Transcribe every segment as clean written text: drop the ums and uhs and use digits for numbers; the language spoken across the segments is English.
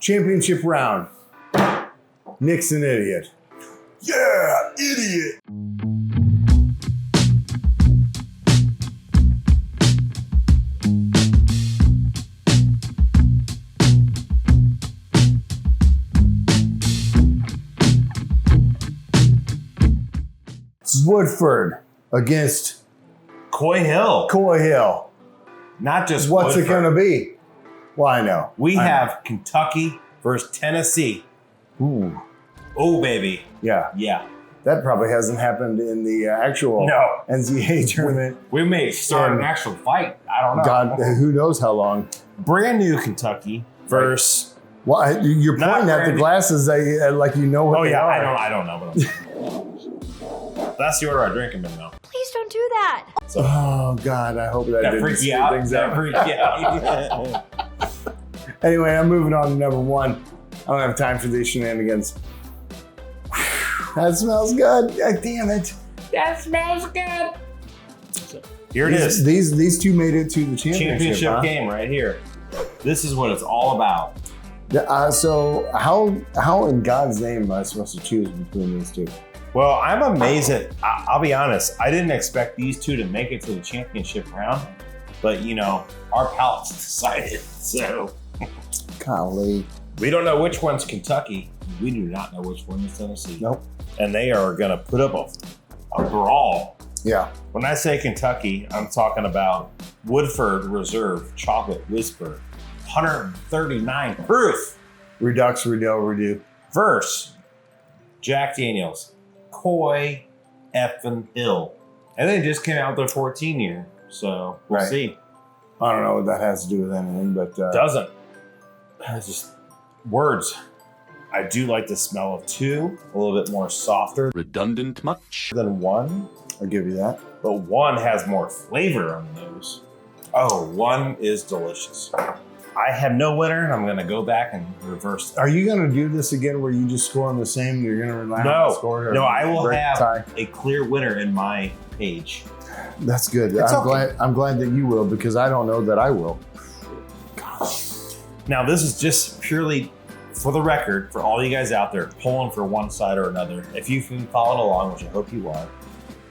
championship round. Nick's an idiot. Yeah, idiot. Woodford against Coy Hill. Coy Hill. Not just What's Woodford. it going to be? Well, I know. We have Kentucky versus Tennessee. Ooh. Oh, baby. Yeah. Yeah. That probably hasn't happened in the actual NCAA tournament. We may start an actual fight. I don't know. God, who knows how long. Brand new Kentucky versus... Well, you're pointing at the glasses like you know what they are. I don't know what I'm saying. That's the order I drink them in, though. Please don't do that. So, oh, God, I hope that didn't freaks you screw out. things That up. freaks you out. Anyway, I'm moving on to number one. I don't have time for these shenanigans. That smells good. Damn it. That smells good. So, here it is. These two made it to the championship huh? game right here. This is what it's all about. So how in God's name am I supposed to choose between these two? Well, I'm amazed at, I'll be honest, I didn't expect these two to make it to the championship round, but you know, our palates decided, so. Golly. We don't know which one's Kentucky. We do not know which one is Tennessee. Nope. And they are gonna put up a brawl. Yeah. When I say Kentucky, I'm talking about Woodford Reserve Chocolate Whisper, 139 proof. Redux, Redo. Verse Jack Daniels, Coy Hill. And they just came out with their 14 year, so we'll see. I don't know what that has to do with anything, but doesn't. It's just words. I do like the smell of two, a little bit more softer. Redundant much? Than one. I'll give you that. But one has more flavor on the nose. Oh, one is delicious. I have no winner, and I'm going to go back and reverse that. Are you going to do this again where you just score on the same? You're going to rely on the score? No, I will have a clear winner in my page. That's good. I'm glad that you will, because I don't know that I will. Gosh. Now, this is just purely for the record, for all you guys out there pulling for one side or another. If you've been following along, which I hope you are,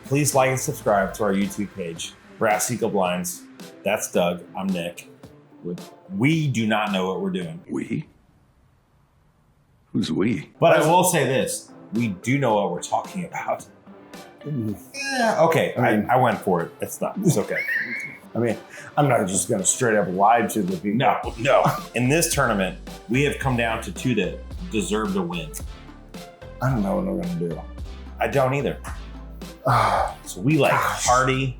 please like and subscribe to our YouTube page, Brass Eagle Blinds. That's Doug. I'm Nick. We do not know what we're doing. We? Who's we? But I will say this. We do know what we're talking about. Yeah, okay. I went for it. It's okay. I mean, I'm not just going to straight up lie to the people. No. In this tournament, we have come down to two that deserve to win. I don't know what I'm going to do. I don't either. So we like hearty,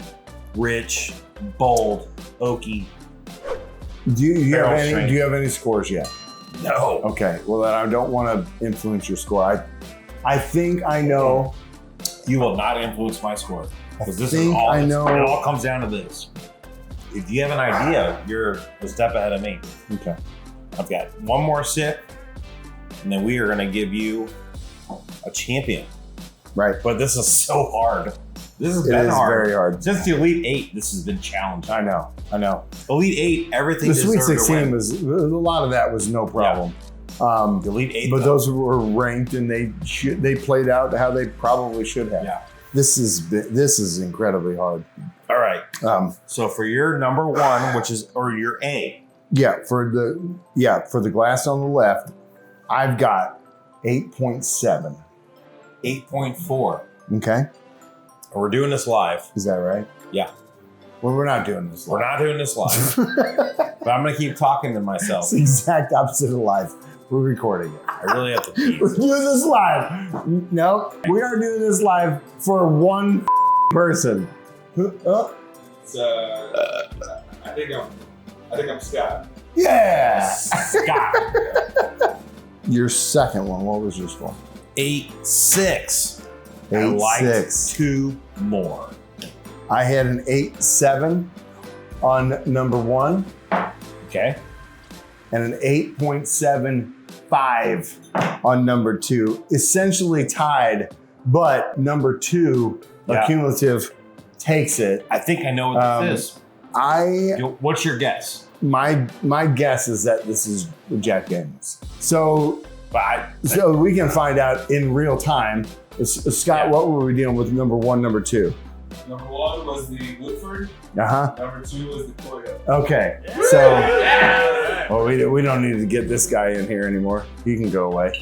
rich, bold, oaky. Do you have any scores yet? No. Okay. Well, then I don't want to influence your score. I think I know. You will not influence my score. Because this is all. It all comes down to this. If you have an idea, you're a step ahead of me. Okay. I've got one more sip, and then we are going to give you a champion. Right. But this is so hard. This has been hard. Very hard. Since the Elite Eight, this has been challenging. I know. Elite Eight, everything. The Sweet 16 was a lot of that was no problem. Yeah. The Elite Eight, but those were ranked and they played out how they probably should have. Yeah. This is incredibly hard. All right. So for your number one, or your A. Yeah, for the glass on the left, I've got 8.7. 8.4. Okay. And we're doing this live. Is that right? Yeah. Well, we're not doing this live. We're not doing this live. But I'm going to keep talking to myself. It's the exact opposite of live. We're recording it. I really have to pee. We're doing this live. No, we are doing this live for one person. I think I'm Scott. Yeah. Scott. Your second one, what was your score? 8.6. 8.6. I liked two more. I had an 8.7 on number one. Okay. And an 8.75 on number two. Essentially tied, but number two, cumulative, takes it. I think I know what this is. I What's your guess? My guess is that this is Jack Daniels. So we can find out in real time. Scott, what were we dealing with number 1, number 2? Number 1 was the Woodford. Uh-huh. Number 2 was the Coy Hill. Okay. So, well, we don't need to get this guy in here anymore. He can go away.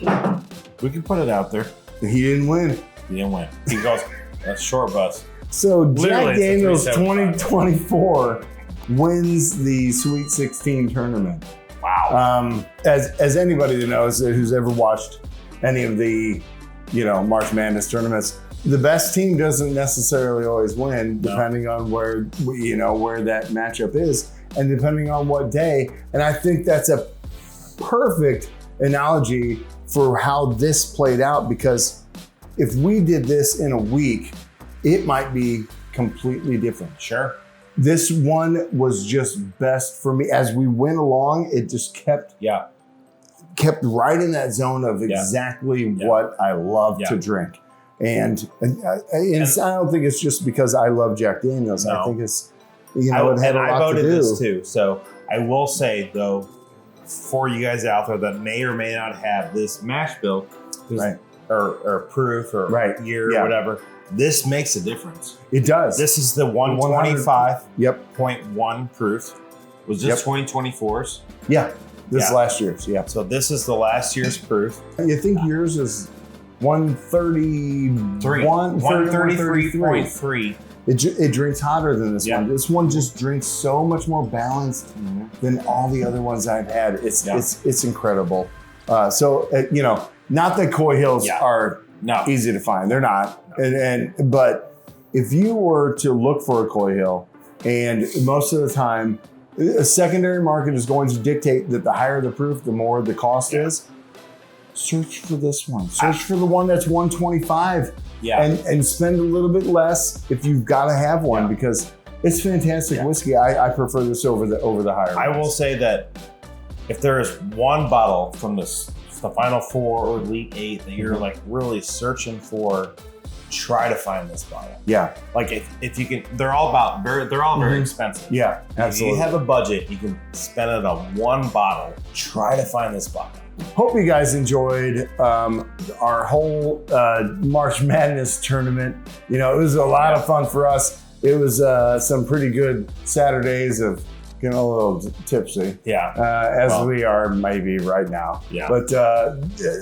We can put it out there. He didn't win. He didn't win. He goes, that's short bus. So Jack Literally, Daniels it's a 2024 wins the Sweet 16 tournament. Wow. As anybody that knows who's ever watched any of the, March Madness tournaments, the best team doesn't necessarily always win, depending on where that matchup is, and depending on what day. And I think that's a perfect analogy for how this played out, because if we did this in a week, it might be completely different. Sure. This one was just best for me. As we went along, it just kept right in that zone of exactly what I love to drink. And I don't think it's just because I love Jack Daniels. No. I think it's, it had a lot to do. I voted this too. So I will say, though, for you guys out there that may or may not have this mash bill, or proof or year or whatever, this makes a difference. It does. This is the 125.1 proof. Was this 2024's? Yeah. This is last year's. Yeah. So this is the last year's proof. You think yours is 133.3. It drinks hotter than this one. This one just drinks so much more balanced than all the other ones I've had. It's incredible. Not that Coy Hills are easy to find. They're not. But if you were to look for a Coy Hill, and most of the time, a secondary market is going to dictate that the higher the proof, the more the cost is. Search for this one. Search for the one that's 125. And spend a little bit less if you've got to have one, because it's fantastic whiskey. I prefer this over the higher. I will say that if there is one bottle from the Final 4 or Elite 8 that you're like really searching for, try to find this bottle. Yeah. Like if you can, they're all very expensive. Yeah, absolutely. If you have a budget, you can spend it on one bottle. Try to find this bottle. Hope you guys enjoyed our whole March Madness tournament. It was a lot of fun for us. It was some pretty good Saturdays of getting a little tipsy. As we are maybe right now. But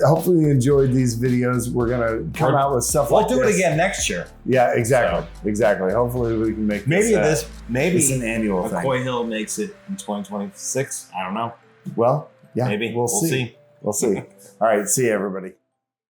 hopefully you enjoyed these videos. We're gonna come out with stuff like this. We'll do it again next year. Yeah, exactly. Exactly. Hopefully we can make maybe it's an annual thing. Coy Hill makes it in 2026. I don't know. Well, yeah. Maybe. We'll see. We'll see. All right. See you, everybody.